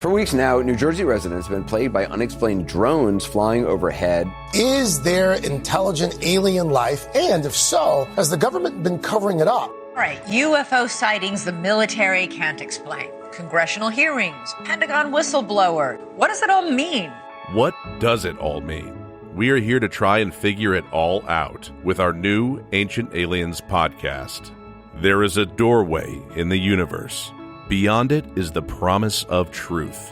For weeks now, New Jersey residents have been plagued by unexplained drones flying overhead. Is there intelligent alien life? And if so, has the government been covering it up? All right, UFO sightings the military can't explain. Congressional hearings, Pentagon whistleblower. What does it all mean? What does it all mean? We are here to try and figure it all out with our new Ancient Aliens podcast. There is a doorway in the universe. Beyond it is the promise of truth.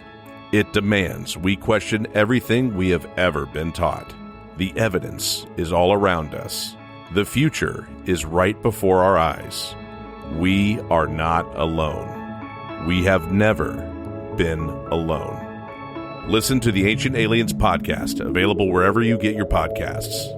It demands we question everything we have ever been taught. The evidence is all around us. The future is right before our eyes. We are not alone. We have never been alone. Listen to the Ancient Aliens podcast, available wherever you get your podcasts.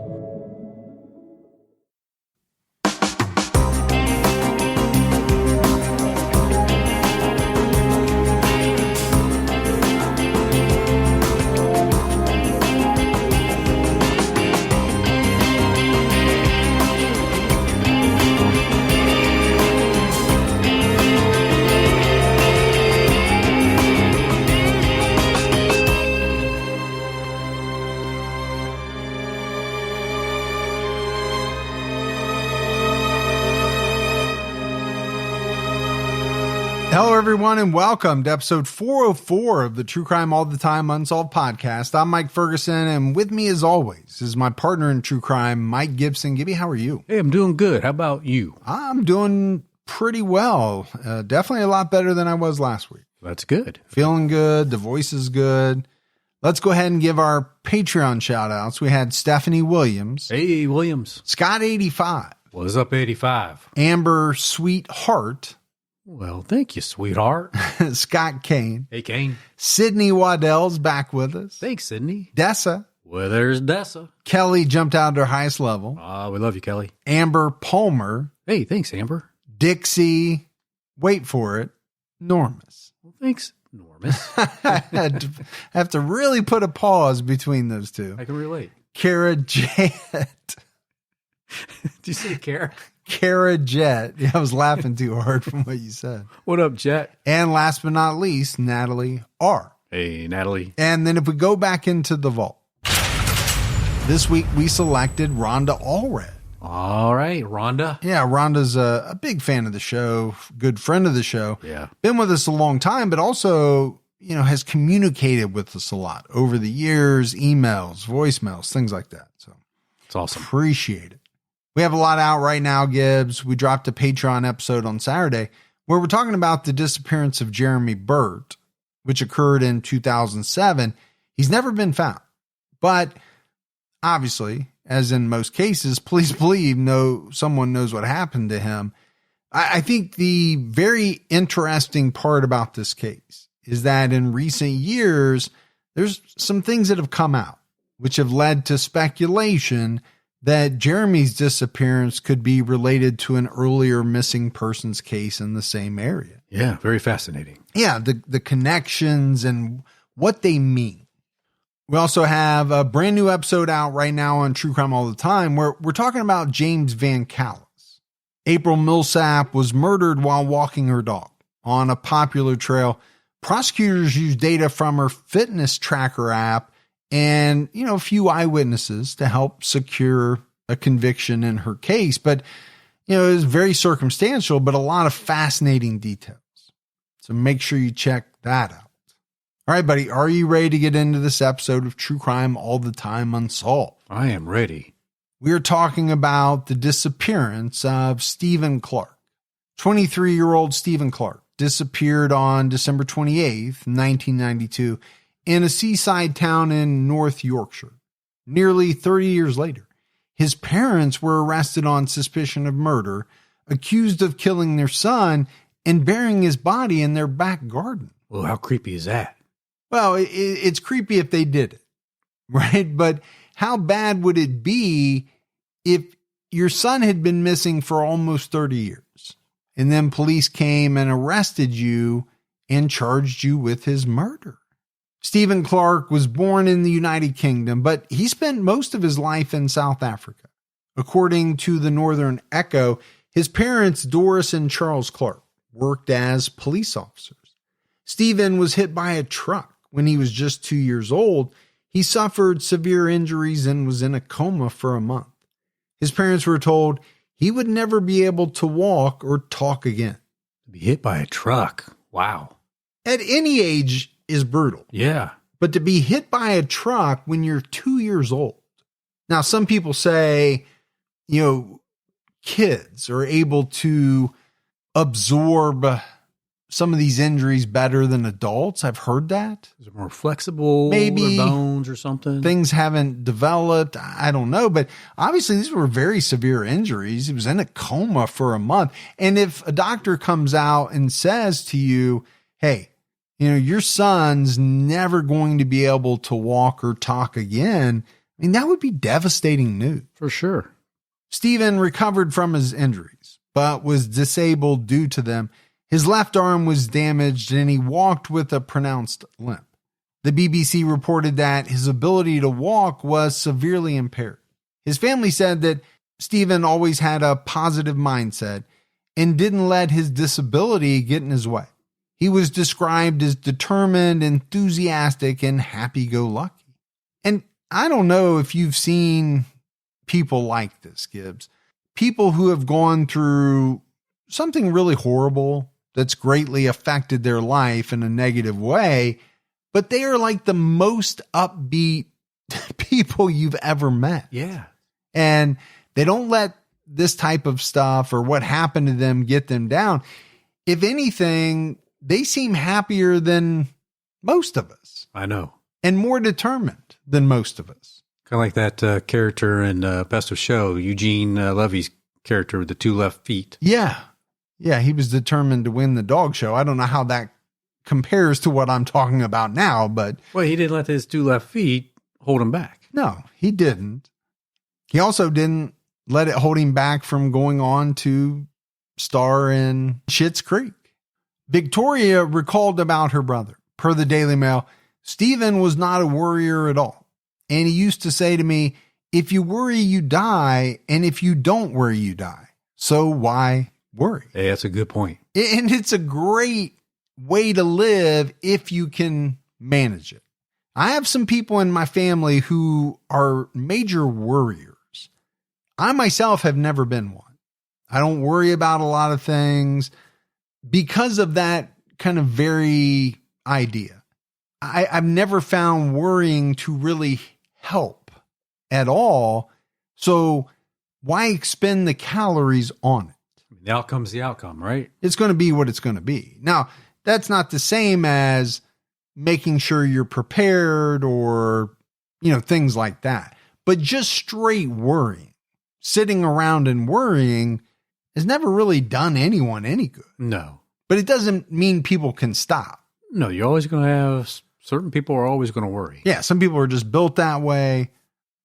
Hello, everyone, and welcome to episode 404 of the True Crime All the Time Unsolved podcast. I'm Mike Ferguson, and with me, as always, is my partner in true crime, Mike Gibson. Gibby, how are you? Hey, I'm doing good. How about you? I'm doing pretty well. Definitely a lot better than I was last week. That's good. Feeling good. The voice is good. Let's go ahead and give our Patreon shout-outs. We had Stephanie Williams. Hey, Williams. Scott 85. What's up, 85? Amber Sweetheart. Well, thank you, sweetheart. Scott Kane. Hey, Kane. Sydney Waddell's back with us. Thanks, Sydney. Dessa. Well, there's Dessa. Kelly jumped out to her highest level. We love you, Kelly. Amber Palmer. Hey, thanks, Amber. Dixie. Wait for it. Normus. Well, thanks, Normus. I have to really put a pause between those two. I can relate. Kara Jet. Did you say Kara? Kara Jet. Yeah, I was laughing too hard from what you said. What up, Jet? And last but not least, Natalie R. Hey, Natalie. And then if we go back into the vault, this week we selected Rhonda Allred. All right, Rhonda. Yeah, Rhonda's a big fan of the show, good friend of the show. Yeah. Been with us a long time, but also, has communicated with us a lot over the years, emails, voicemails, things like that. So it's awesome. Appreciate it. We have a lot out right now, Gibbs. We dropped a Patreon episode on Saturday where we're talking about the disappearance of Jeremy Burt, which occurred in 2007. He's never been found. But obviously, as in most cases, police believe someone knows what happened to him. I think the very interesting part about this case is that in recent years, there's some things that have come out, which have led to speculation that Jeremy's disappearance could be related to an earlier missing persons case in the same area. Yeah, very fascinating. Yeah, the connections and what they mean. We also have a brand new episode out right now on True Crime All the Time where we're talking about James Van Callis. April Millsap was murdered while walking her dog on a popular trail. Prosecutors used data from her fitness tracker app and, a few eyewitnesses to help secure a conviction in her case. But, it was very circumstantial, but a lot of fascinating details. So make sure you check that out. All right, buddy, are you ready to get into this episode of True Crime All the Time Unsolved? I am ready. We are talking about the disappearance of Stephen Clark. 23-year-old Stephen Clark disappeared on December 28th, 1992, in a seaside town in North Yorkshire. Nearly 30 years later, his parents were arrested on suspicion of murder, accused of killing their son, and burying his body in their back garden. Well, how creepy is that? Well, it's creepy if they did it, right? But how bad would it be if your son had been missing for almost 30 years and then police came and arrested you and charged you with his murder? Stephen Clark was born in the United Kingdom, but he spent most of his life in South Africa. According to the Northern Echo, his parents, Doris and Charles Clark, worked as police officers. Stephen was hit by a truck when he was just 2 years old. He suffered severe injuries and was in a coma for a month. His parents were told he would never be able to walk or talk again. To be hit by a truck. Wow. At any age is brutal. Yeah. But to be hit by a truck when you're 2 years old. Now, some people say, kids are able to absorb some of these injuries better than adults. I've heard that. Is it more flexible? Maybe bones or something? Things haven't developed. I don't know. But obviously, these were very severe injuries. He was in a coma for a month. And if a doctor comes out and says to you, hey, your son's never going to be able to walk or talk again, I mean, that would be devastating news. For sure. Stephen recovered from his injuries, but was disabled due to them. His left arm was damaged and he walked with a pronounced limp. The BBC reported that his ability to walk was severely impaired. His family said that Stephen always had a positive mindset and didn't let his disability get in his way. He was described as determined, enthusiastic, and happy-go-lucky. And I don't know if you've seen people like this, Gibbs. People who have gone through something really horrible that's greatly affected their life in a negative way, but they are like the most upbeat people you've ever met. Yeah. And they don't let this type of stuff or what happened to them get them down. If anything, they seem happier than most of us. I know. And more determined than most of us. Kind of like that character in Best of Show, Eugene Levy's character with the 2 left feet. Yeah. Yeah, he was determined to win the dog show. I don't know how that compares to what I'm talking about now, but... Well, he didn't let his 2 left feet hold him back. No, he didn't. He also didn't let it hold him back from going on to star in Schitt's Creek. Victoria recalled about her brother. Per the Daily Mail, Stephen was not a worrier at all. And he used to say to me, if you worry, you die. And if you don't worry, you die. So why worry? Hey, that's a good point. And it's a great way to live if you can manage it. I have some people in my family who are major worriers. I myself have never been one. I don't worry about a lot of things because of that kind of very idea. I've never found worrying to really help at all. So why expend the calories on it? The outcome's the outcome, right? It's going to be what it's going to be. Now, that's not the same as making sure you're prepared or, things like that. But just straight worrying, sitting around and worrying has never really done anyone any good. No. But it doesn't mean people can stop. No, you're always going to have, certain people are always going to worry. Yeah, some people are just built that way.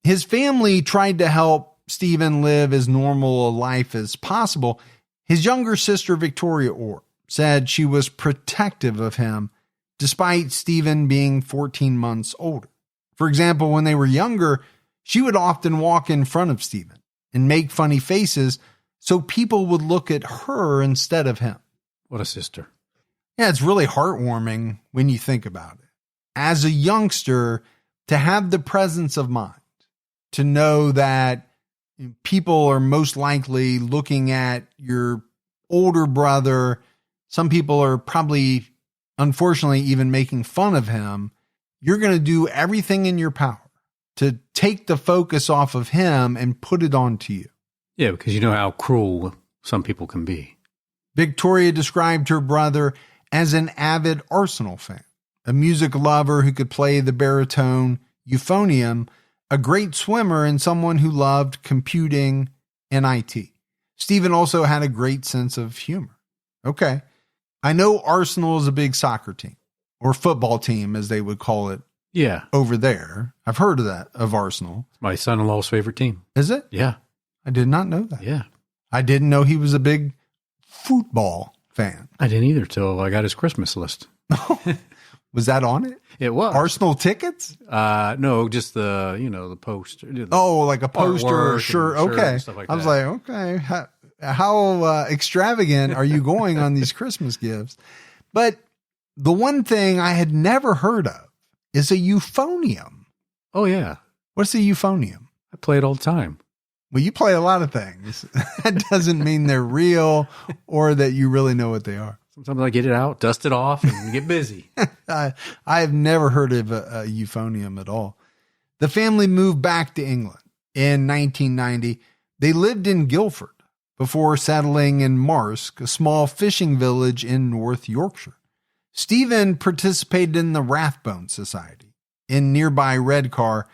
His family tried to help Stephen live as normal a life as possible. His younger sister, Victoria Orr, said she was protective of him despite Stephen being 14 months older. For example, when they were younger, she would often walk in front of Stephen and make funny faces so people would look at her instead of him. What a sister. Yeah, it's really heartwarming when you think about it. As a youngster, to have the presence of mind, to know that people are most likely looking at your older brother. Some people are probably, unfortunately, even making fun of him. You're going to do everything in your power to take the focus off of him and put it onto you. Yeah, because you know how cruel some people can be. Victoria described her brother as an avid Arsenal fan, a music lover who could play the baritone euphonium, a great swimmer, and someone who loved computing and IT. Stephen also had a great sense of humor. Okay. I know Arsenal is a big soccer team, or football team, as they would call it. Yeah. Over there. I've heard of that, of Arsenal. It's my son-in-law's favorite team. Is it? Yeah. I did not know that. Yeah. I didn't know he was a big football fan. I didn't either till I got his Christmas list. Was that on it? It was. Arsenal tickets? No, just the poster. Like a poster or shirt. Okay. Stuff like I was that. like, okay, how extravagant are you going on these Christmas gifts? But The one thing I had never heard of is a euphonium. Oh, yeah. What's a euphonium? I play it all the time. Well, you play a lot of things. That doesn't mean they're real or that you really know what they are. Sometimes I get it out, dust it off, and get busy. I have never heard of a euphonium at all. The family moved back to England in 1990. They lived in Guildford before settling in Marske, a small fishing village in North Yorkshire. Stephen participated in the Rathbone Society in nearby Redcar,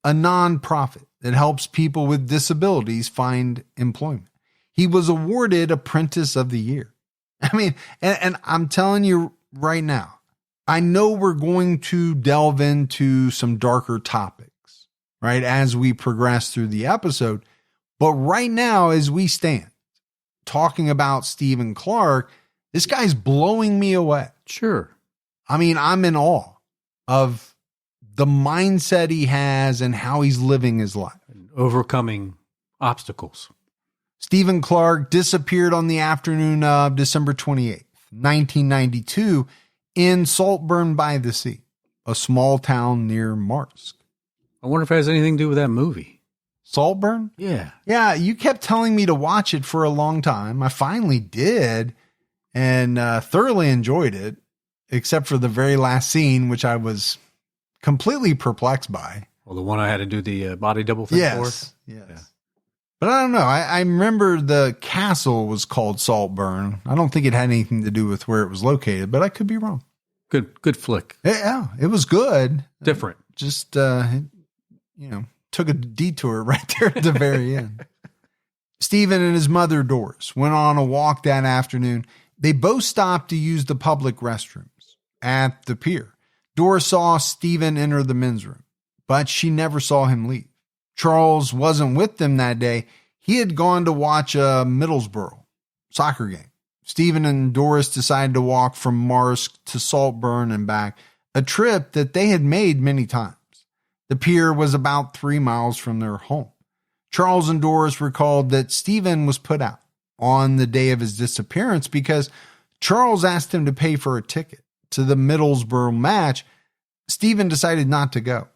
a non-profit that helps people with disabilities find employment. He was awarded Apprentice of the Year. I mean, and I'm telling you right now, I know we're going to delve into some darker topics, right, as we progress through the episode. But right now, as we stand talking about Stephen Clark, this guy's blowing me away. Sure. I mean, I'm in awe of the mindset he has and how he's living his life. Overcoming obstacles. Stephen Clark disappeared on the afternoon of December 28th, 1992, in Saltburn by the Sea, a small town near Marske. I wonder if it has anything to do with that movie. Saltburn? Yeah. Yeah, you kept telling me to watch it for a long time. I finally did and thoroughly enjoyed it, except for the very last scene, which I was completely perplexed by. Well, the one I had to do the body double thing for? Yes. Yeah. But I don't know. I remember the castle was called Saltburn. I don't think it had anything to do with where it was located, but I could be wrong. Good flick. Yeah, it was good. Different. Just, took a detour right there at the very end. Stephen and his mother, Doris, went on a walk that afternoon. They both stopped to use the public restrooms at the pier. Doris saw Stephen enter the men's room, but she never saw him leave. Charles wasn't with them that day. He had gone to watch a Middlesbrough soccer game. Stephen and Doris decided to walk from Marske to Saltburn and back, a trip that they had made many times. The pier was about 3 miles from their home. Charles and Doris recalled that Stephen was put out on the day of his disappearance because Charles asked him to pay for a ticket to the Middlesbrough match. Stephen decided not to go.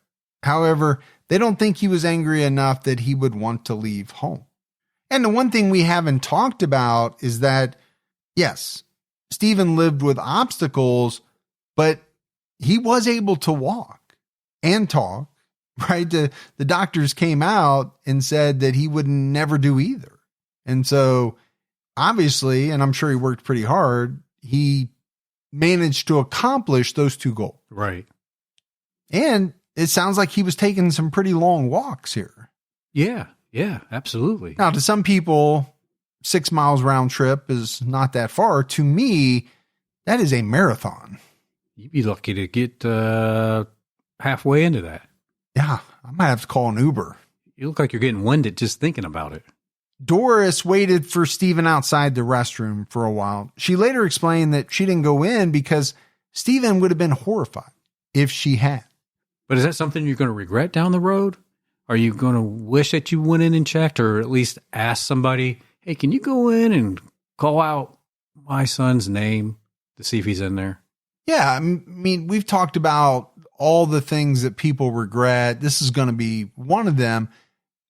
However, they don't think he was angry enough that he would want to leave home. And the one thing we haven't talked about is that, yes, Stephen lived with obstacles, but he was able to walk and talk, right? The doctors came out and said that he would never do either. And so obviously, and I'm sure he worked pretty hard, he managed to accomplish those two goals. Right. And it sounds like he was taking some pretty long walks here. Yeah, absolutely. Now, to some people, 6 miles round trip is not that far. To me, that is a marathon. You'd be lucky to get halfway into that. Yeah, I might have to call an Uber. You look like you're getting winded just thinking about it. Doris waited for Stephen outside the restroom for a while. She later explained that she didn't go in because Stephen would have been horrified if she had. But is that something you're going to regret down the road? Are you going to wish that you went in and checked, or at least ask somebody, hey, can you go in and call out my son's name to see if he's in there? Yeah, I mean, we've talked about all the things that people regret. This is going to be one of them,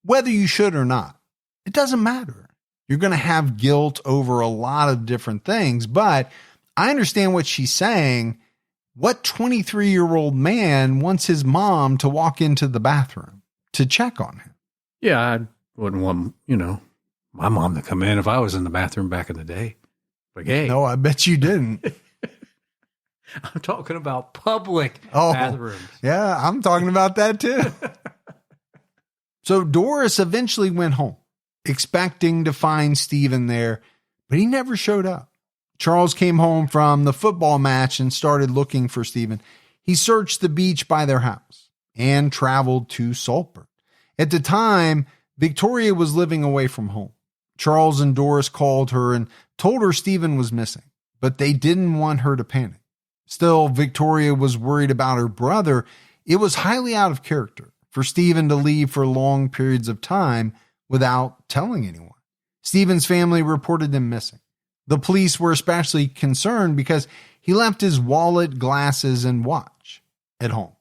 whether you should or not. It doesn't matter. You're going to have guilt over a lot of different things, but I understand what she's saying. What 23-year-old man wants his mom to walk into the bathroom to check on him? Yeah, I wouldn't want, my mom to come in if I was in the bathroom back in the day. Like, hey. No, I bet you didn't. I'm talking about public bathrooms. Yeah, I'm talking about that too. So Doris eventually went home, expecting to find Stephen there, but he never showed up. Charles came home from the football match and started looking for Stephen. He searched the beach by their house and traveled to Saltburn. At the time, Victoria was living away from home. Charles and Doris called her and told her Stephen was missing, but they didn't want her to panic. Still, Victoria was worried about her brother. It was highly out of character for Stephen to leave for long periods of time without telling anyone. Stephen's family reported him missing. The police were especially concerned because he left his wallet, glasses, and watch at home.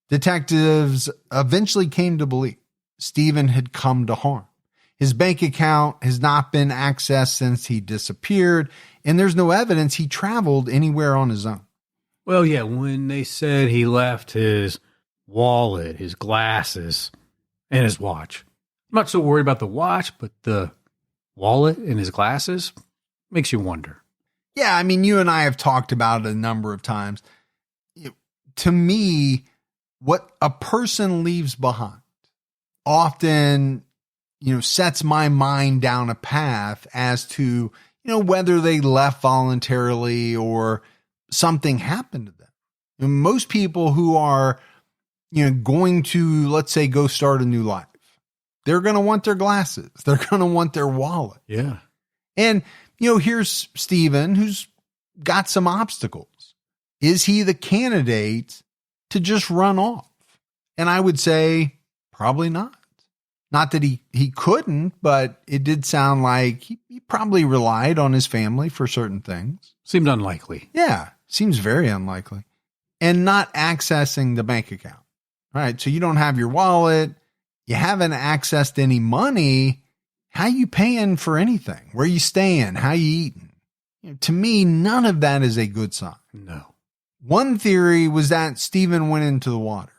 Detectives eventually came to believe Stephen had come to harm. His bank account has not been accessed since he disappeared, and there's no evidence he traveled anywhere on his own. Well, yeah, when they said he left his wallet, his glasses, and his watch. I'm not so worried about the watch, but the wallet and his glasses makes you wonder. Yeah, I mean, you and I have talked about it a number of times. To me, what a person leaves behind often, sets my mind down a path as to, whether they left voluntarily or something happened to them. And most people who are, going to, let's say, go start a new life, they're going to want their glasses. They're going to want their wallet. Yeah. And, here's Stephen, who's got some obstacles. Is he the candidate to just run off? And I would say probably not. Not that he couldn't, but it did sound like he probably relied on his family for certain things. Seemed unlikely. Yeah, seems very unlikely. And not accessing the bank account. All right, so you don't have your wallet. You haven't accessed any money. How you paying for anything? Where you staying? How you eating? To me, none of that is a good sign. No. One theory was that Stephen went into the water,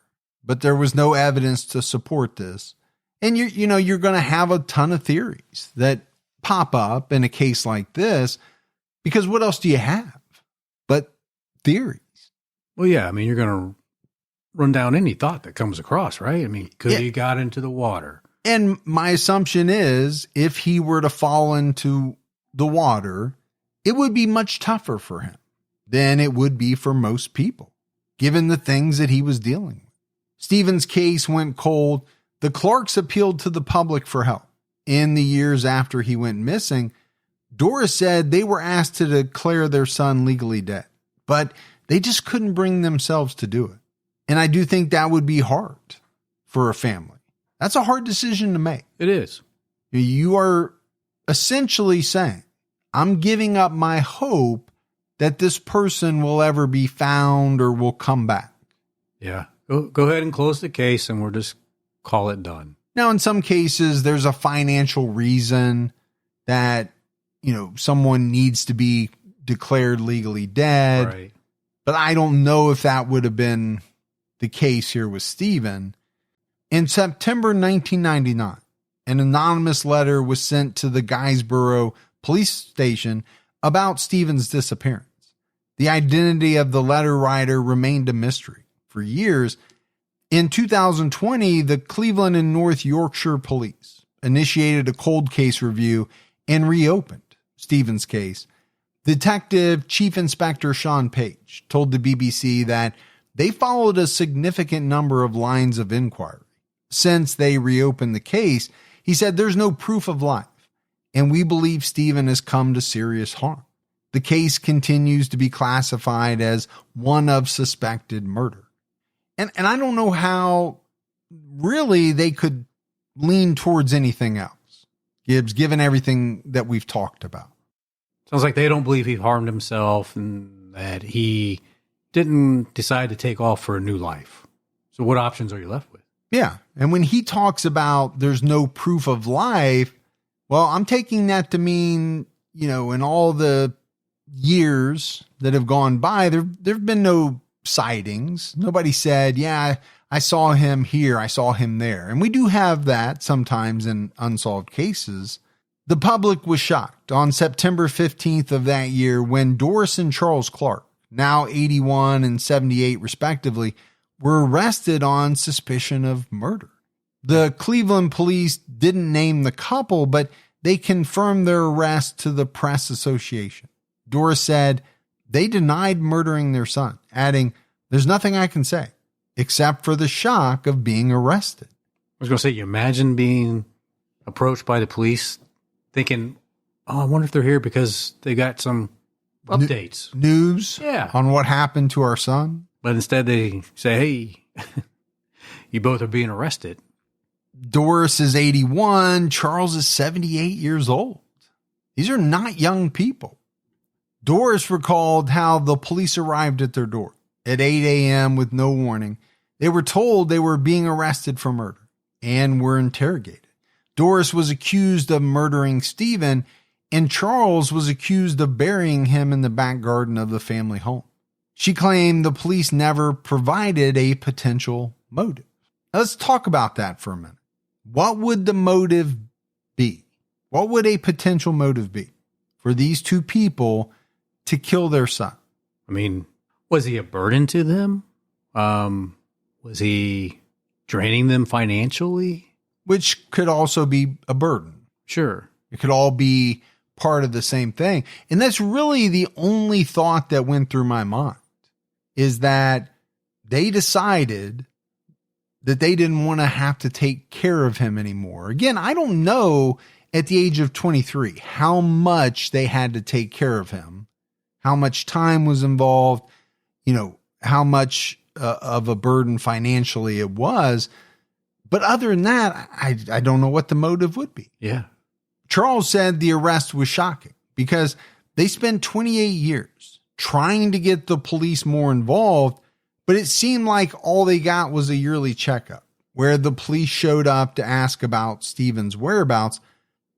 but there was no evidence to support this. And you're going to have a ton of theories that pop up in a case like this, because what else do you have but theories? Well, yeah, I mean, you're going to run down any thought that comes across, right? I mean, could he got into the water? And my assumption is if he were to fall into the water, it would be much tougher for him than it would be for most people, given the things that he was dealing with. Stephen's case went cold. The Clarks appealed to the public for help. In the years after he went missing, Doris said they were asked to declare their son legally dead, but they just couldn't bring themselves to do it. And I do think that would be hard for a family. That's a hard decision to make. It is. You are essentially saying, I'm giving up my hope that this person will ever be found or will come back. Yeah. Go ahead and close the case and we'll just call it done. Now, in some cases, there's a financial reason that, someone needs to be declared legally dead. Right. But I don't know if that would have been the case here with Stephen. In September 1999, an anonymous letter was sent to the Guysborough police station about Stephen's disappearance. The identity of the letter writer remained a mystery for years. In 2020, the Cleveland and North Yorkshire police initiated a cold case review and reopened Stephen's case. Detective Chief Inspector Sean Page told the BBC that they followed a significant number of lines of inquiry. Since they reopened the case, he said there's no proof of life, and we believe Stephen has come to serious harm. The case continues to be classified as one of suspected murder. And I don't know how really they could lean towards anything else, Gibbs, given everything that we've talked about. Sounds like they don't believe he harmed himself and that he didn't decide to take off for a new life. So what options are you left with? Yeah. And when he talks about there's no proof of life, well, I'm taking that to mean, in all the years that have gone by, there've been no sightings. Nobody said, yeah, I saw him here, I saw him there. And we do have that sometimes in unsolved cases. The public was shocked on September 15th of that year when Doris and Charles Clark, now 81 and 78 respectively, were arrested on suspicion of murder. The Cleveland police didn't name the couple, but they confirmed their arrest to the Press Association. Doris said they denied murdering their son, adding, "There's nothing I can say, except for the shock of being arrested." I was going to say, you imagine being approached by the police thinking, oh, I wonder if they're here because they got some updates. News Yeah. on what happened to our son. But instead they say, hey, you both are being arrested. Doris is 81. Charles is 78 years old. These are not young people. Doris recalled how the police arrived at their door at 8 a.m. with no warning. They were told they were being arrested for murder and were interrogated. Doris was accused of murdering Stephen, and Charles was accused of burying him in the back garden of the family home. She claimed the police never provided a potential motive. Now, let's talk about that for a minute. What would the motive be? What would a potential motive be for these two people to kill their son? I mean, was he a burden to them? Was he draining them financially? Which could also be a burden. Sure. It could all be part of the same thing. And that's really the only thought that went through my mind, is that they decided that they didn't want to have to take care of him anymore. Again, I don't know at the age of 23 how much they had to take care of him, how much time was involved, how much of a burden financially it was. But other than that, I don't know what the motive would be. Yeah. Charles said the arrest was shocking because they spent 28 years trying to get the police more involved, but it seemed like all they got was a yearly checkup where the police showed up to ask about Stephen's whereabouts.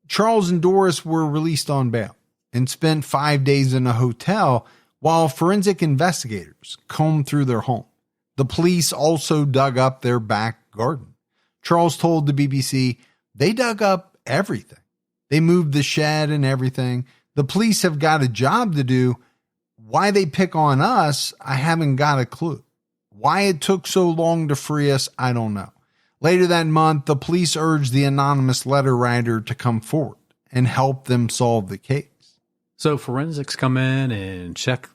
Charles and Doris were released on bail and spent 5 days in a hotel while forensic investigators combed through their home. The police also dug up their back garden. Charles told the BBC they dug up everything. They moved the shed and everything. The police have got a job to do. Why they pick on us, I haven't got a clue. Why it took so long to free us, I don't know. Later that month, the police urged the anonymous letter writer to come forward and help them solve the case. So forensics come in and check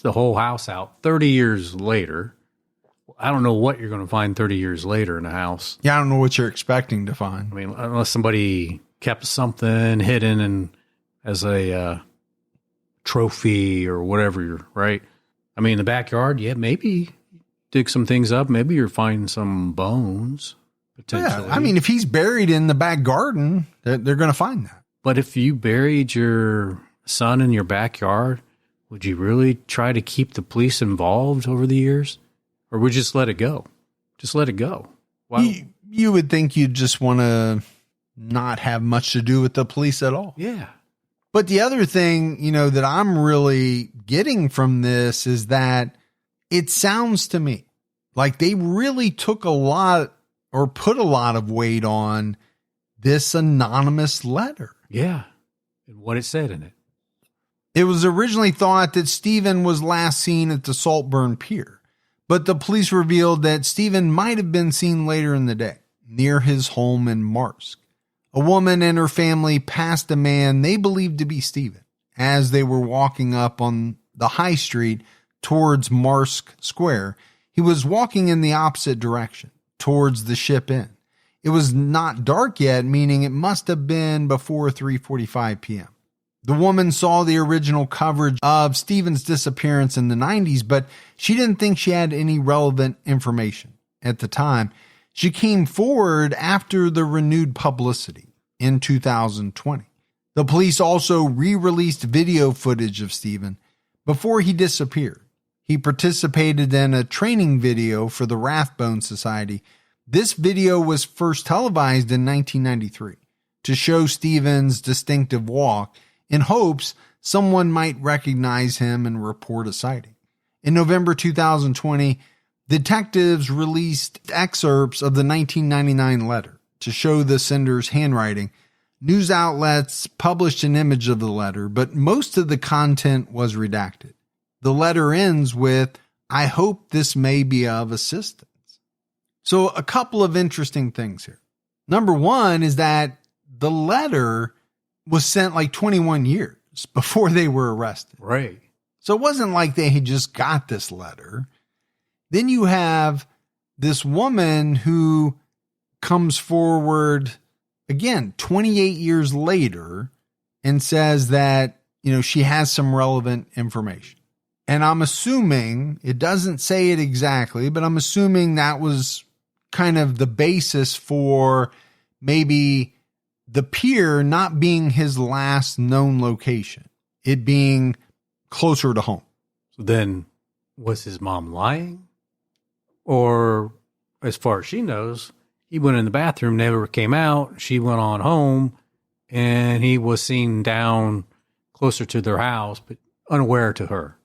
the whole house out 30 years later. I don't know what you're going to find 30 years later in a house. Yeah, I don't know what you're expecting to find. I mean, unless somebody kept something hidden and as a trophy or whatever, right? I mean, in the backyard, yeah, maybe dig some things up. Maybe you're finding some bones, potentially. Yeah, I mean, if he's buried in the back garden, they're going to find that. But if you buried your son in your backyard, would you really try to keep the police involved over the years? Or would you just let it go? Just let it go. Wow. You would think you'd just want to not have much to do with the police at all. Yeah. But the other thing, that I'm really getting from this is that it sounds to me like they really took a lot or put a lot of weight on this anonymous letter. Yeah. And what it said in it. It was originally thought that Stephen was last seen at the Saltburn Pier, but the police revealed that Stephen might have been seen later in the day near his home in Marsk. A woman and her family passed a man they believed to be Stephen as they were walking up on the high street towards Marsk Square. He was walking in the opposite direction, towards the Ship Inn. It was not dark yet, meaning it must have been before 3:45 p.m. The woman saw the original coverage of Stephen's disappearance in the 90s, but she didn't think she had any relevant information at the time. She came forward after the renewed publicity in 2020. The police also re-released video footage of Stephen before he disappeared. He participated in a training video for the Rathbone Society. This video was first televised in 1993 to show Stephen's distinctive walk in hopes someone might recognize him and report a sighting. In November 2020, detectives released excerpts of the 1999 letter to show the sender's handwriting. News outlets published an image of the letter, but most of the content was redacted. The letter ends with, "I hope this may be of assistance." So a couple of interesting things here. Number one is that the letter was sent like 21 years before they were arrested. Right. So it wasn't like they had just got this letter. Then you have this woman who comes forward again 28 years later and says that, she has some relevant information. And I'm assuming, it doesn't say it exactly, but I'm assuming that was kind of the basis for maybe the pier not being his last known location, it being closer to home. So then, was his mom lying? Or, as far as she knows, he went in the bathroom, never came out. She went on home, and he was seen down closer to their house, but unaware to her.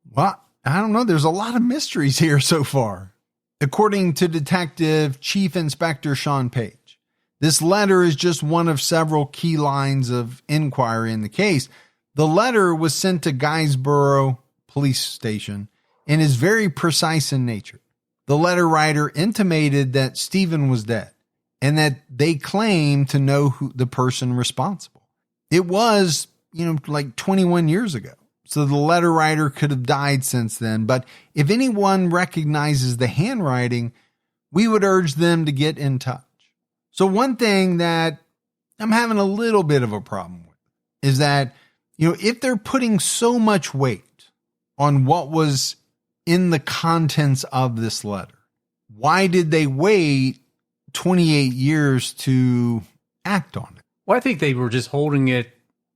Well, I don't know. There's a lot of mysteries here so far. According to Detective Chief Inspector Sean Page, this letter is just one of several key lines of inquiry in the case. The letter was sent to Guysborough Police Station and is very precise in nature. The letter writer intimated that Stephen was dead and that they claimed to know who the person responsible. It was, like 21 years ago. So the letter writer could have died since then. But if anyone recognizes the handwriting, we would urge them to get in touch. So one thing that I'm having a little bit of a problem with is that, if they're putting so much weight on what was in the contents of this letter, why did they wait 28 years to act on it? Well, I think they were just holding it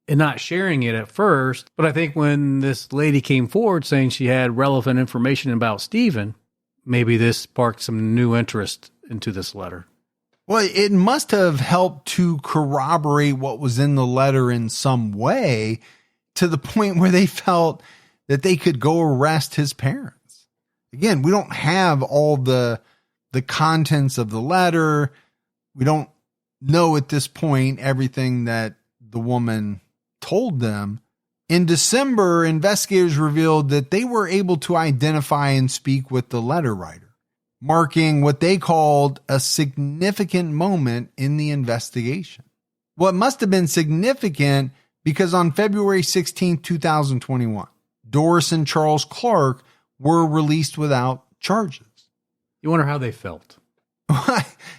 and not sharing it at first. But I think when this lady came forward saying she had relevant information about Stephen, maybe this sparked some new interest into this letter. Well, it must have helped to corroborate what was in the letter in some way to the point where they felt that they could go arrest his parents. Again, we don't have all the contents of the letter. We don't know at this point everything that the woman told them. In December, investigators revealed that they were able to identify and speak with the letter writer, marking what they called a significant moment in the investigation. Well, it must have been significant because on February 16, 2021, Doris and Charles Clark were released without charges. You wonder how they felt.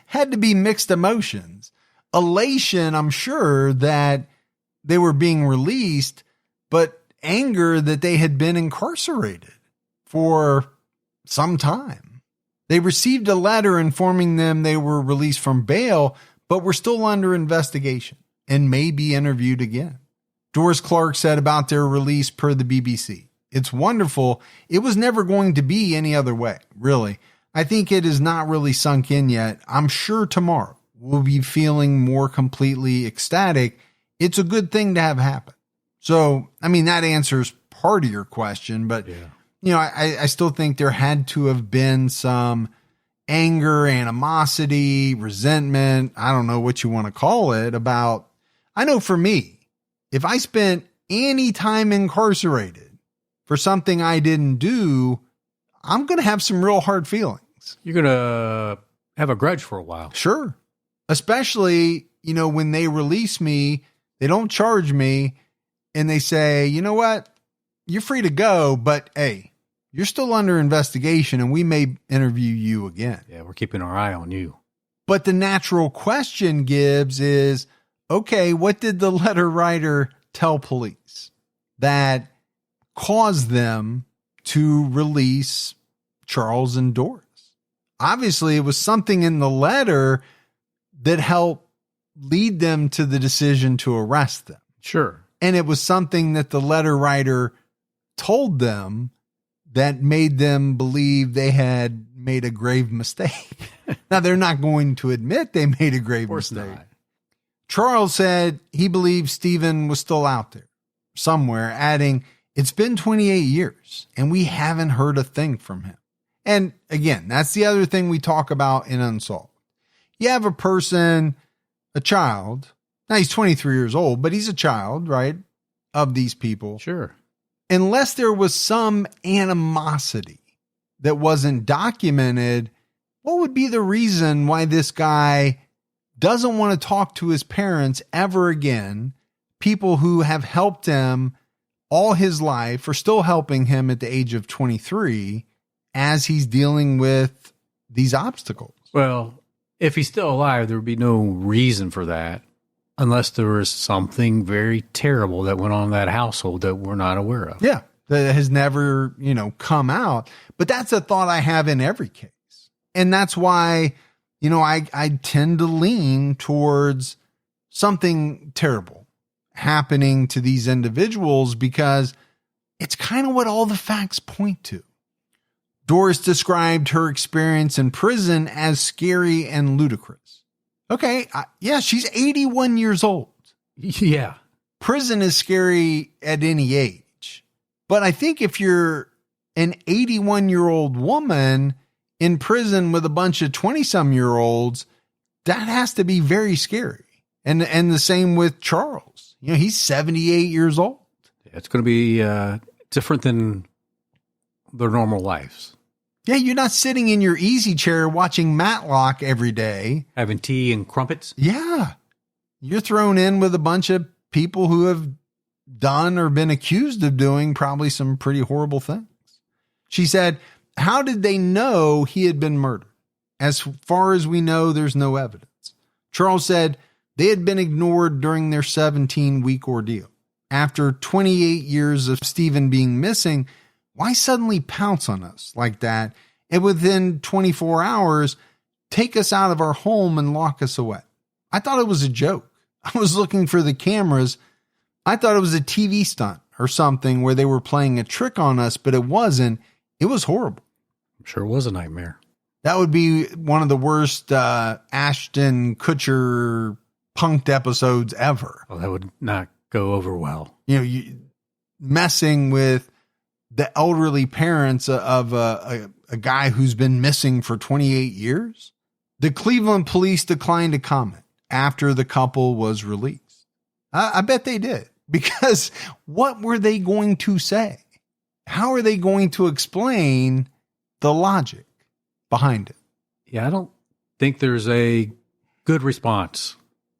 Had to be mixed emotions. Elation, I'm sure, that they were being released, but anger that they had been incarcerated for some time. They received a letter informing them they were released from bail, but were still under investigation and may be interviewed again. Doris Clark said about their release per the BBC, "It's wonderful. It was never going to be any other way, really. I think it is not really sunk in yet. I'm sure tomorrow we'll be feeling more completely ecstatic. It's a good thing to have happen." So, that answers part of your question, but, I still think there had to have been some anger, animosity, resentment. I don't know what you want to call it about. I know for me, if I spent any time incarcerated for something I didn't do, I'm going to have some real hard feelings. You're going to have a grudge for a while. Sure. Especially, when they release me, they don't charge me, and they say, "You know what? You're free to go, but hey, you're still under investigation and we may interview you again." Yeah, we're keeping our eye on you. But the natural question, Gibbs, is, okay, what did the letter writer tell police that caused them to release Charles and Doris? Obviously, it was something in the letter that helped lead them to the decision to arrest them. Sure. And it was something that the letter writer told them that made them believe they had made a grave mistake. Now, they're not going to admit they made a grave mistake. Not. Charles said he believed Stephen was still out there somewhere, adding, "It's been 28 years and we haven't heard a thing from him." And again, that's the other thing we talk about in Unsolved. You have a person, a child. Now he's 23 years old, but he's a child, right? Of these people. Sure. Unless there was some animosity that wasn't documented, what would be the reason why this guy doesn't want to talk to his parents ever again? People who have helped him all his life are still helping him at the age of 23 as he's dealing with these obstacles. Well, if he's still alive, there would be no reason for that unless there was something very terrible that went on in that household that we're not aware of. Yeah, that has never, come out. But that's a thought I have in every case. And that's why, I tend to lean towards something terrible happening to these individuals, because It's kind of what all the facts point to. Doris described her experience in prison as scary and ludicrous. Okay, yeah, she's 81 years old. Yeah. Prison is scary at any age. But I think if you're an 81-year-old woman in prison with a bunch of 20-some-year-olds, that has to be very scary. And the same with Charles. You know, he's 78 years old. It's going to be different than their normal lives. Yeah, you're not sitting in your easy chair watching Matlock every day. Having tea and crumpets? Yeah. You're thrown in with a bunch of people who have done or been accused of doing probably some pretty horrible things. She said, how did they know he had been murdered? As far as we know, there's no evidence. Charles said they had been ignored during their 17-week ordeal. After 28 years of Stephen being missing, why suddenly pounce on us like that and within 24 hours take us out of our home and lock us away? I thought it was a joke. I was looking for the cameras. I thought it was a TV stunt or something where they were playing a trick on us, but it wasn't. It was horrible. I'm sure it was a nightmare. That would be one of the worst Ashton Kutcher punked episodes ever. Well, that would not go over well. You know, messing with the elderly parents of a guy who's been missing for 28 years. The Cleveland police declined to comment after the couple was released. I bet they did, because what were they going to say? How are they going to explain the logic behind it? Yeah, I don't think there's a good response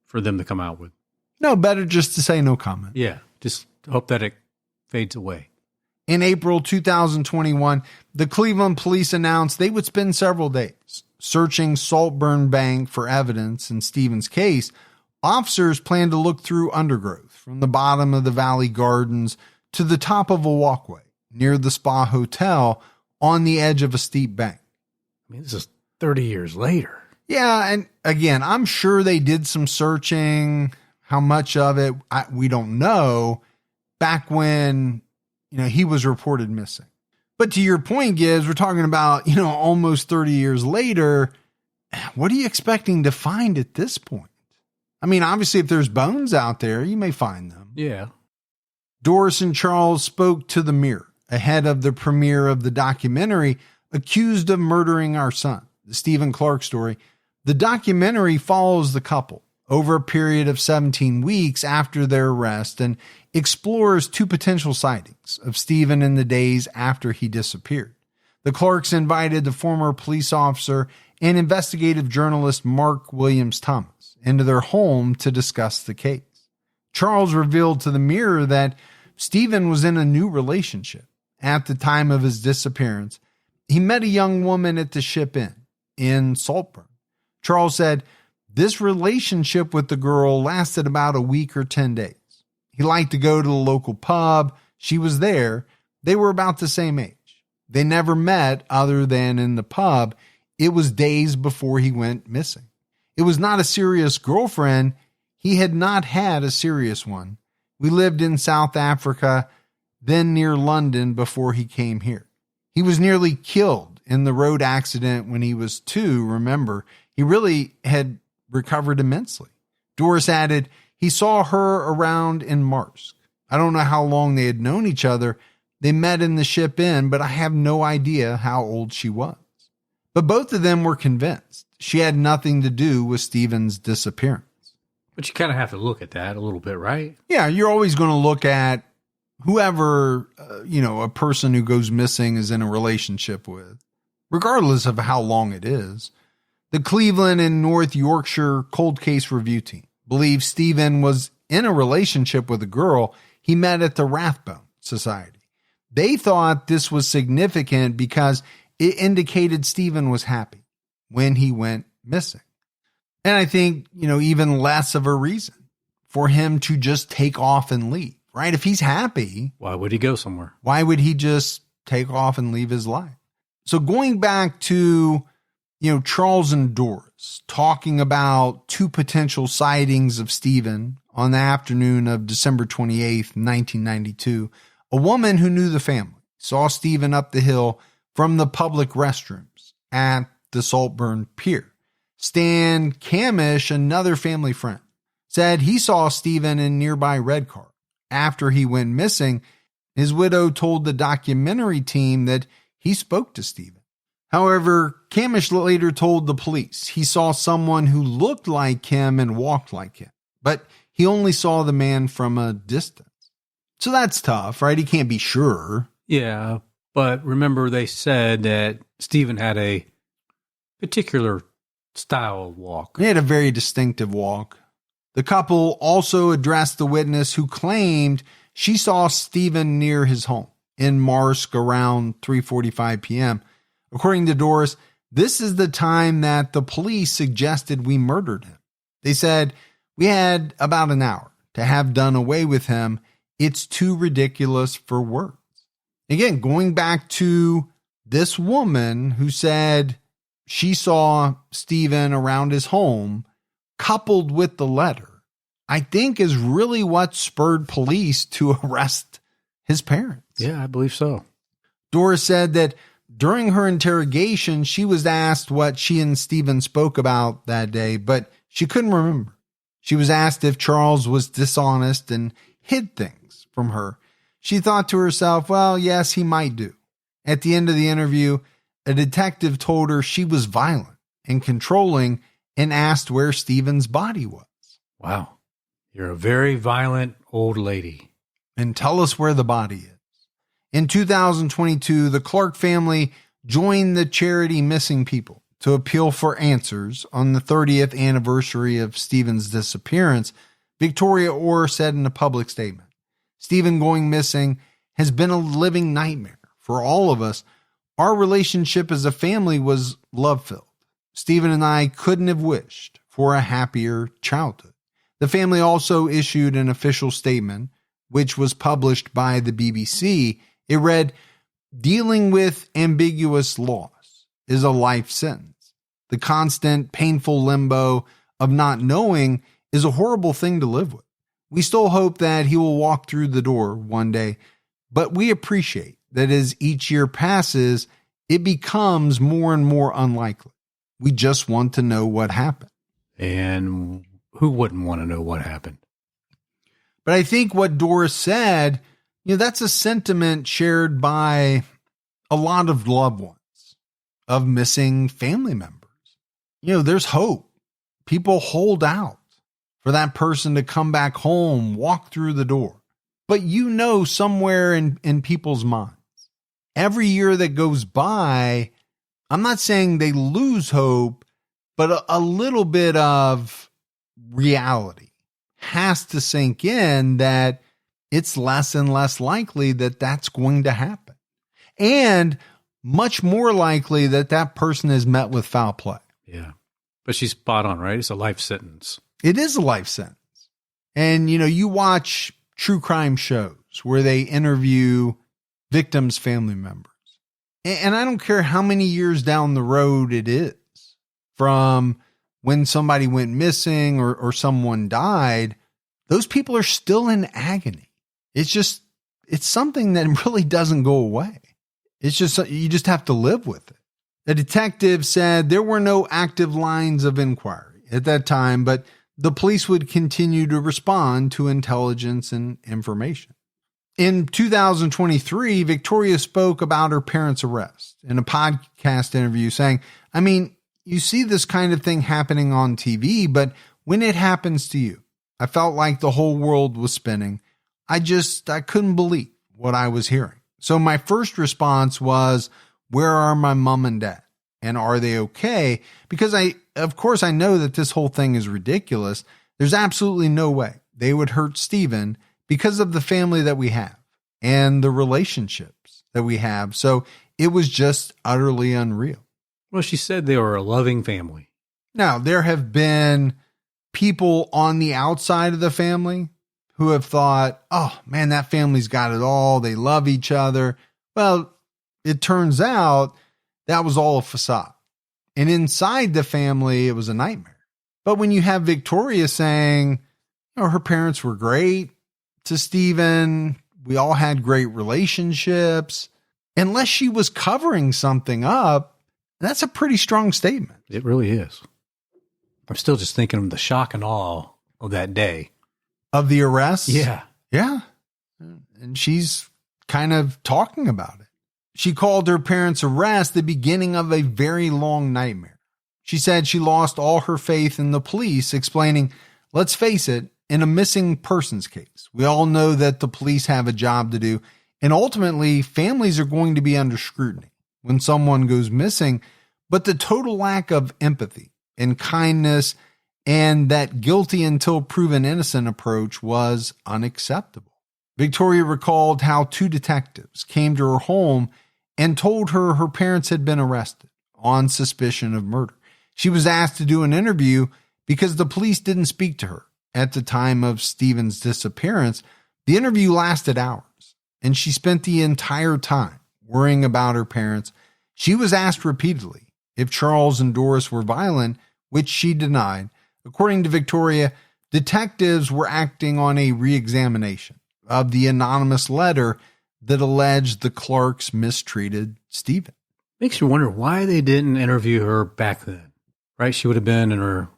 for them to come out with. No, better just to say no comment. Yeah, just hope that it fades away. In April 2021, the Cleveland police announced they would spend several days searching Saltburn Bank for evidence in Stephen's case. Officers plan to look through undergrowth from the bottom of the Valley Gardens to the top of a walkway near the Spa Hotel on the edge of a steep bank. I mean, this is 30 years later. Yeah, and again, I'm sure they did some searching. How much of it, we don't know. Back when, he was reported missing. But to your point, Gibbs, we're talking about, almost 30 years later. What are you expecting to find at this point? I mean, obviously, if there's bones out there, you may find them. Yeah. Doris and Charles spoke to the Mirror ahead of the premiere of the documentary, Accused of Murdering Our Son, the Stephen Clark story. The documentary follows the couple over a period of 17 weeks after their arrest and explores two potential sightings of Stephen in the days after he disappeared. The Clarks invited the former police officer and investigative journalist Mark Williams Thomas into their home to discuss the case. Charles revealed to the Mirror that Stephen was in a new relationship at the time of his disappearance. He met a young woman at the Ship Inn in Saltburn. Charles said this relationship with the girl lasted about a week or 10 days. He liked to go to the local pub. She was there. They were about the same age. They never met other than in the pub. It was days before he went missing. It was not a serious girlfriend. He had not had a serious one. We lived in South Africa, then near London before he came here. He was nearly killed in the road accident when he was 2, remember. He really had recovered immensely. Doris added, he saw her around in Marsk. I don't know how long they had known each other. They met in the Ship Inn, but I have no idea how old she was. But both of them were convinced she had nothing to do with Stephen's disappearance. But you kind of have to look at that a little bit, right? Yeah, you're always going to look at whoever, a person who goes missing is in a relationship with, regardless of how long it is. The Cleveland and North Yorkshire cold case review team believes Stephen was in a relationship with a girl he met at the Rathbone Society. They thought this was significant because it indicated Stephen was happy when he went missing. And I think, even less of a reason for him to just take off and leave, right? If he's happy, why would he go somewhere? Why would he just take off and leave his life? So going back to, Charles and Doris talking about two potential sightings of Stephen on the afternoon of December 28th, 1992, A woman who knew the family saw Stephen up the hill from the public restrooms at the Saltburn Pier. Stan Camish, another family friend, said he saw Stephen in nearby Redcar. After he went missing, his widow told the documentary team that he spoke to Stephen. However, Camish later told the police he saw someone who looked like him and walked like him, but he only saw the man from a distance. So that's tough, right? He can't be sure. Yeah, but remember they said that Stephen had a particular style of walk. He had a very distinctive walk. The couple also addressed the witness who claimed she saw Stephen near his home in Marsk around 3:45 p.m. According to Doris, this is the time that the police suggested we murdered him. They said, we had about an hour to have done away with him. It's too ridiculous for words. Again, going back to this woman who said she saw Stephen around his home, coupled with the letter, I think is really what spurred police to arrest his parents. Yeah, I believe so. Doris said that during her interrogation, she was asked what she and Stephen spoke about that day, but she couldn't remember. She was asked if Charles was dishonest and hid things from her. She thought to herself, well, yes, he might do. At the end of the interview, a detective told her she was violent and controlling and asked where Stephen's body was. Wow. You're a very violent old lady. And tell us where the body is. In 2022, the Clark family joined the charity Missing People to appeal for answers on the 30th anniversary of Stephen's disappearance. Victoria Orr said in a public statement, Stephen going missing has been a living nightmare for all of us. Our relationship as a family was love-filled. Stephen and I couldn't have wished for a happier childhood. The family also issued an official statement, which was published by the BBC. It read, dealing with ambiguous loss is a life sentence. The constant, painful limbo of not knowing is a horrible thing to live with. We still hope that he will walk through the door one day, but we appreciate that as each year passes, it becomes more and more unlikely. We just want to know what happened. And who wouldn't want to know what happened? But I think what Doris said, that's a sentiment shared by a lot of loved ones of missing family members. There's hope. People hold out for that person to come back home, walk through the door. But somewhere in people's minds, every year that goes by, I'm not saying they lose hope, but a little bit of reality has to sink in that it's less and less likely that that's going to happen. And much more likely that that person is met with foul play. Yeah. But she's spot on, right? It's a life sentence. It is a life sentence. And, you watch true crime shows where they interview victims' family members. And I don't care how many years down the road it is from when somebody went missing or someone died, those people are still in agony. It's something that really doesn't go away. You just have to live with it. A detective said there were no active lines of inquiry at that time, but the police would continue to respond to intelligence and information. In 2023, Victoria spoke about her parents' arrest in a podcast interview saying, you see this kind of thing happening on TV, but when it happens to you, I felt like the whole world was spinning. I couldn't believe what I was hearing. So my first response was, where are my mom and dad? And are they okay? Because of course I know that this whole thing is ridiculous. There's absolutely no way they would hurt Stephen because of the family that we have and the relationships that we have. So it was just utterly unreal. Well, she said they were a loving family. Now, there have been people on the outside of the family who have thought, oh man, that family's got it all. They love each other. Well, it turns out that was all a facade. And inside the family, it was a nightmare. But when you have Victoria saying, her parents were great to Stephen, We all had great relationships. Unless she was covering something up, that's a pretty strong statement. It really is. I'm still just thinking of the shock and awe of that day. Of the arrest? Yeah. Yeah. And she's kind of talking about it. She called her parents' arrest the beginning of a very long nightmare. She said she lost all her faith in the police, explaining, let's face it, in a missing persons case, we all know that the police have a job to do, and ultimately families are going to be under scrutiny when someone goes missing, but the total lack of empathy and kindness and that guilty until proven innocent approach was unacceptable. Victoria recalled how 2 detectives came to her home and told her her parents had been arrested on suspicion of murder. She was asked to do an interview because the police didn't speak to her at the time of Stephen's disappearance. The interview lasted hours, and she spent the entire time worrying about her parents. She was asked repeatedly if Charles and Doris were violent, which she denied. According to Victoria, detectives were acting on a re-examination of the anonymous letter that alleged the Clarks mistreated Stephen. Makes you wonder why they didn't interview her back then, right? She would have been in her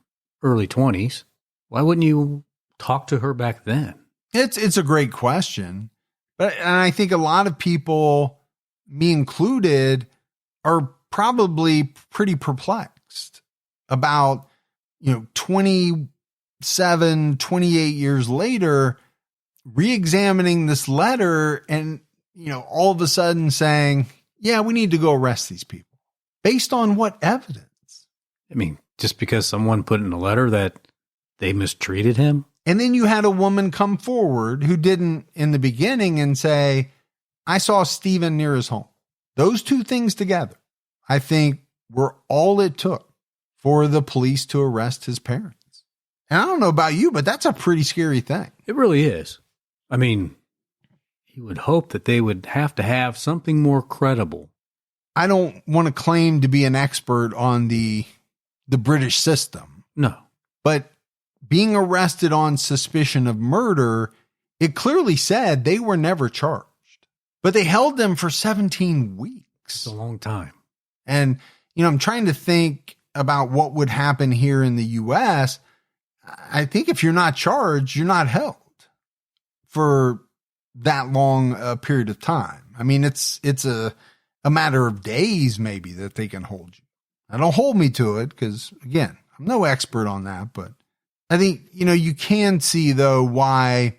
early 20s. Why wouldn't you talk to her back then? It's a great question. And I think a lot of people, me included, are probably pretty perplexed about, 27, 28 years later, re-examining this letter and, all of a sudden saying, yeah, we need to go arrest these people. Based on what evidence? I mean, just because someone put in a letter that they mistreated him? And then you had a woman come forward who didn't in the beginning and say, I saw Stephen near his home. Those 2 things together, I think, were all it took for the police to arrest his parents. And I don't know about you, but that's a pretty scary thing. It really is. I mean, you would hope that they would have to have something more credible. I don't want to claim to be an expert on the British system. No. But being arrested on suspicion of murder, it clearly said they were never charged. But they held them for 17 weeks. It's a long time. And, I'm trying to think about what would happen here in the U.S. I think if you're not charged, you're not held for that long a period of time. I mean, it's a matter of days maybe that they can hold you. Now, don't hold me to it because, again, I'm no expert on that. But I think, you can see, though, why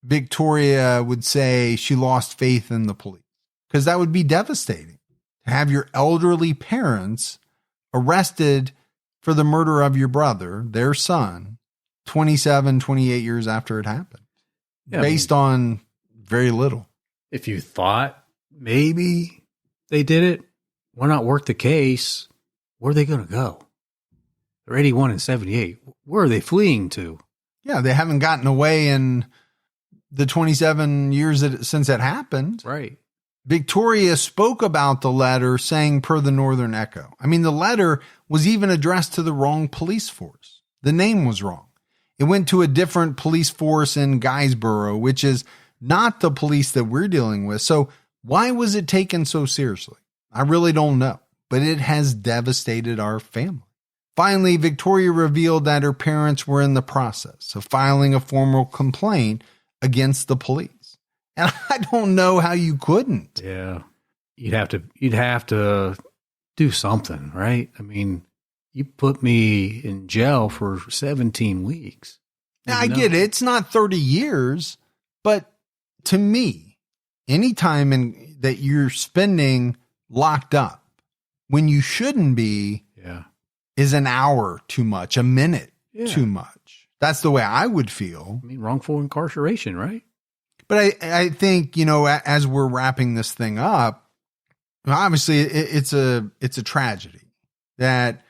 Victoria would say she lost faith in the police, because that would be devastating to have your elderly parents arrested for the murder of your brother, their son, 27, 28 years after it happened, based on very little. If you thought maybe they did it, why not work the case? Where are they going to go? They're 81 and 78. Where are they fleeing to? Yeah, they haven't gotten away in the 27 years since it happened. Right. Victoria spoke about the letter, saying per the Northern Echo. I mean, the letter was even addressed to the wrong police force. The name was wrong. It went to a different police force in Guysborough, which is not the police that we're dealing with. So why was it taken so seriously? I really don't know, but it has devastated our family. Finally, Victoria revealed that her parents were in the process of filing a formal complaint against the police. And I don't know how you couldn't. Yeah. You'd have to do something, right? I mean, you put me in jail for 17 weeks. Now, I get it. It's not 30 years, but to me, any time that you're spending locked up when you shouldn't be is an hour too much, a minute too much. That's the way I would feel. I mean, wrongful incarceration, right? But I think, as we're wrapping this thing up, obviously it's a tragedy that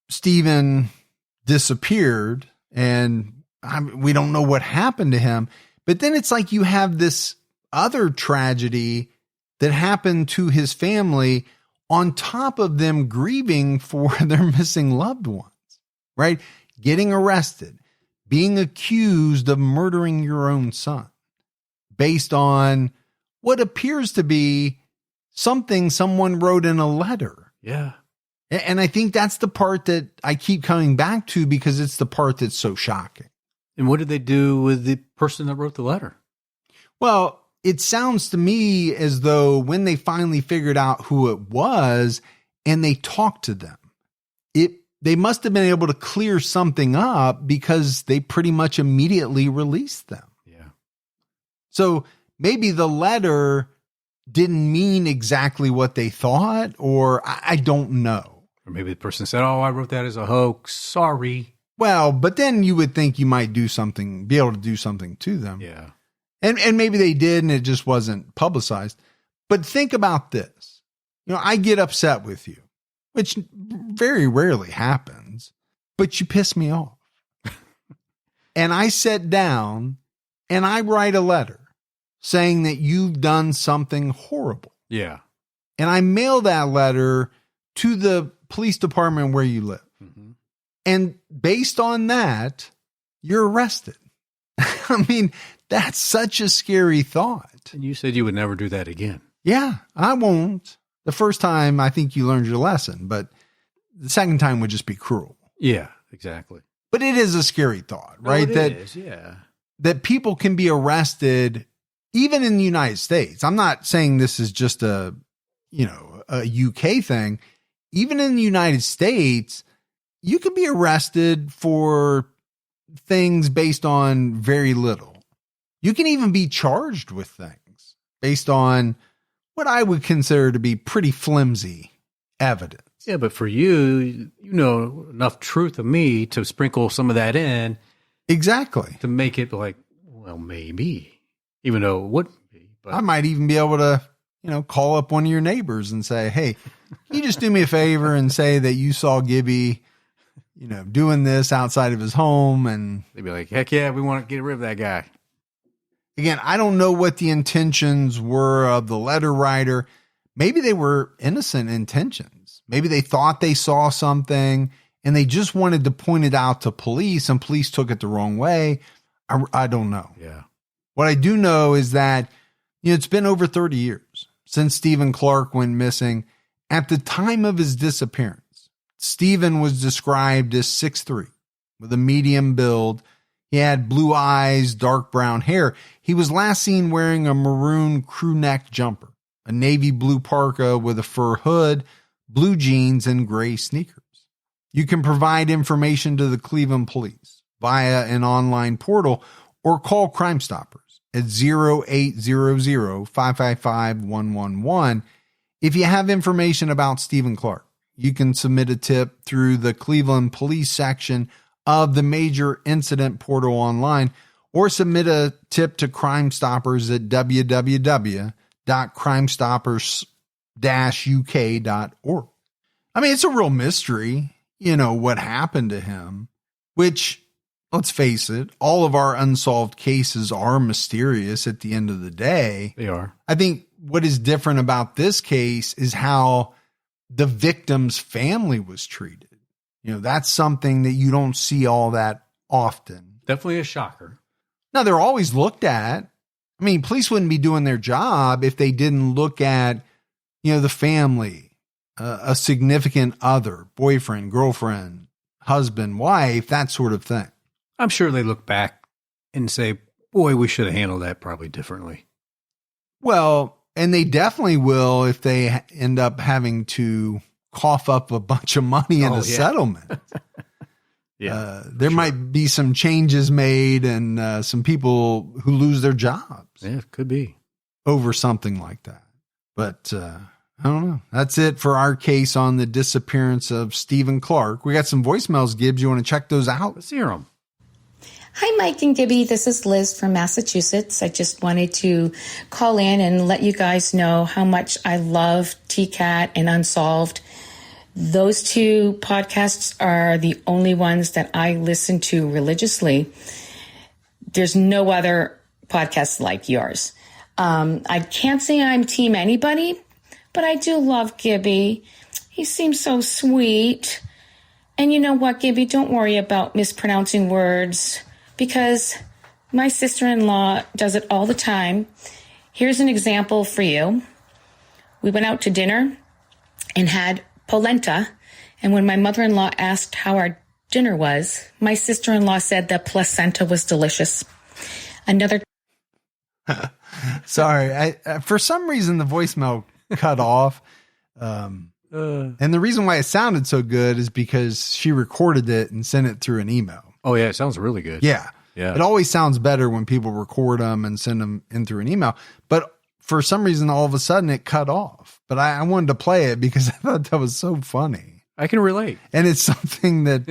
Stephen disappeared and we don't know what happened to him. But then it's like you have this other tragedy that happened to his family on top of them grieving for their missing loved ones, right? Getting arrested, being accused of murdering your own son, based on what appears to be something someone wrote in a letter. Yeah. And I think that's the part that I keep coming back to because it's the part that's so shocking. And what did they do with the person that wrote the letter? Well, it sounds to me as though when they finally figured out who it was and they talked to them, they must have been able to clear something up because they pretty much immediately released them. Yeah. So maybe the letter didn't mean exactly what they thought, or I don't know. Or maybe the person said, "Oh, I wrote that as a hoax. Sorry." Well, but then you would think you might be able to do something to them. Yeah. And maybe they did and it just wasn't publicized. But think about this. I get upset with you, which very rarely happens, but you piss me off. And I sit down and I write a letter saying that you've done something horrible. Yeah. And I mail that letter to the police department where you live. Mm-hmm. And based on that, you're arrested. I mean, that's such a scary thought. And you said you would never do that again. Yeah, I won't. The first time, I think you learned your lesson, but the second time would just be cruel. Yeah, exactly. But it is a scary thought, right? Oh, it is, yeah. That people can be arrested even in the United States. I'm not saying this is just a UK thing. Even in the United States, you can be arrested for things based on very little. You can even be charged with things based on what I would consider to be pretty flimsy evidence. Yeah, but for you know enough truth of me to sprinkle some of that in. Exactly. To make it like, well, maybe. Even though it wouldn't be. But. I might even be able to, call up one of your neighbors and say, hey, can you just do me a favor and say that you saw Gibby, doing this outside of his home? And they'd be like, heck yeah, we want to get rid of that guy. Again, I don't know what the intentions were of the letter writer. Maybe they were innocent intentions. Maybe they thought they saw something and they just wanted to point it out to police and police took it the wrong way. I don't know. Yeah. What I do know is that, it's been over 30 years since Stephen Clark went missing. At the time of his disappearance, Stephen was described as 6'3", with a medium build. He had blue eyes, dark brown hair. He was last seen wearing a maroon crew neck jumper, a navy blue parka with a fur hood, blue jeans, and gray sneakers. You can provide information to the Cleveland police via an online portal or call Crime Stoppers at 0800-555-111. If you have information about Stephen Clark, you can submit a tip through the Cleveland police section of the major incident portal online or submit a tip to Crime Stoppers at www.crimestoppers-uk.org. I mean, it's a real mystery, what happened to him, which, let's face it, all of our unsolved cases are mysterious at the end of the day. They are. I think what is different about this case is how the victim's family was treated. That's something that you don't see all that often. Definitely a shocker. Now, they're always looked at. I mean, police wouldn't be doing their job if they didn't look at, the family, a significant other, boyfriend, girlfriend, husband, wife, that sort of thing. I'm sure they look back and say, boy, we should have handled that probably differently. Well, and they definitely will if they end up having to cough up a bunch of money in a settlement. There might be some changes made and some people who lose their jobs. Yeah, it could be. Over something like that. But I don't know. That's it for our case on the disappearance of Stephen Clark. We got some voicemails, Gibbs. You want to check those out? Let's hear them. Hi, Mike and Gibby. This is Liz from Massachusetts. I just wanted to call in and let you guys know how much I love TCAT and Unsolved. Those two podcasts are the only ones that I listen to religiously. There's no other podcast like yours. I can't say I'm team anybody, but I do love Gibby. He seems so sweet. And you know what, Gibby? Don't worry about mispronouncing words because My sister-in-law does it all the time. Here's an example for you. We went out to dinner and had polenta. And when my mother-in-law asked how our dinner was, my sister-in-law said the placenta was delicious. Another. Sorry, I for some reason the voicemail cut off. And the reason why it sounded so good is because she recorded it and sent it through an email. Oh, yeah. It sounds really good. Yeah. Yeah. It always sounds better when people record them and send them in through an email. But for some reason, all of a sudden it cut off. But I wanted to play it because I thought that was so funny. I can relate. And it's something that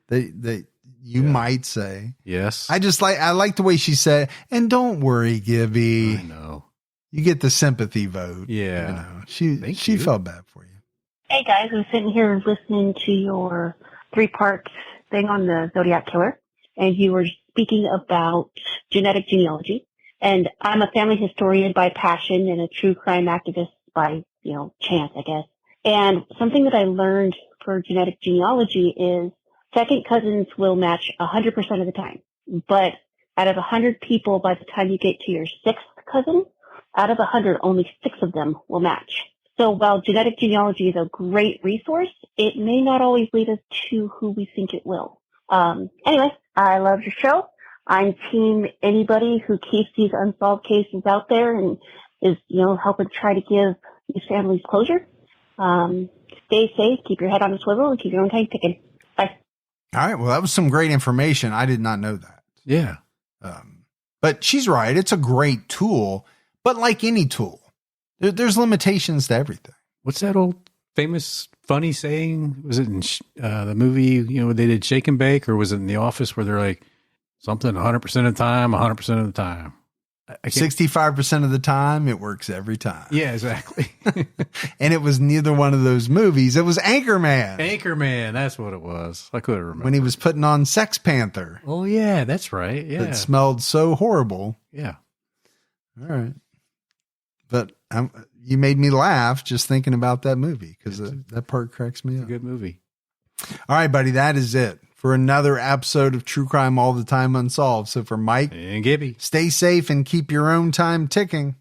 that you might say. Yes. I like the way she said, and don't worry, Gibby. I know. You get the sympathy vote. Yeah. You know, she felt bad for you. Hey guys, I'm sitting here listening to your 3-part thing on the Zodiac Killer, and you were speaking about genetic genealogy. And I'm a family historian by passion and a true crime activist by, chance, I guess. And something that I learned for genetic genealogy is second cousins will match 100% of the time. But out of 100 people, by the time you get to your 6th cousin, out of 100, only 6 of them will match. So while genetic genealogy is a great resource, it may not always lead us to who we think it will. Anyway, I love your show. I'm team anybody who keeps these unsolved cases out there and is, helping try to give these families closure. Stay safe, keep your head on a swivel, and keep your own time ticking. Bye. All right. Well, that was some great information. I did not know that. Yeah. But she's right. It's a great tool, but like any tool, there's limitations to everything. What's that old famous funny saying? Was it in the movie, they did Shake and Bake, or was it in The Office where they're like something 100% of the time, 100% of the time? 65% of the time, it works every time. Yeah, exactly. And it was neither one of those movies. It was Anchorman. Anchorman, that's what it was. I couldn't remember. When he was putting on Sex Panther. Oh, yeah, that's right. Yeah. It smelled so horrible. Yeah. All right. But you made me laugh just thinking about that movie because that part cracks me up. It's a good movie. All right, buddy, that is it for another episode of True Crime All the Time Unsolved. So for Mike and Gibby, stay safe and keep your own time ticking.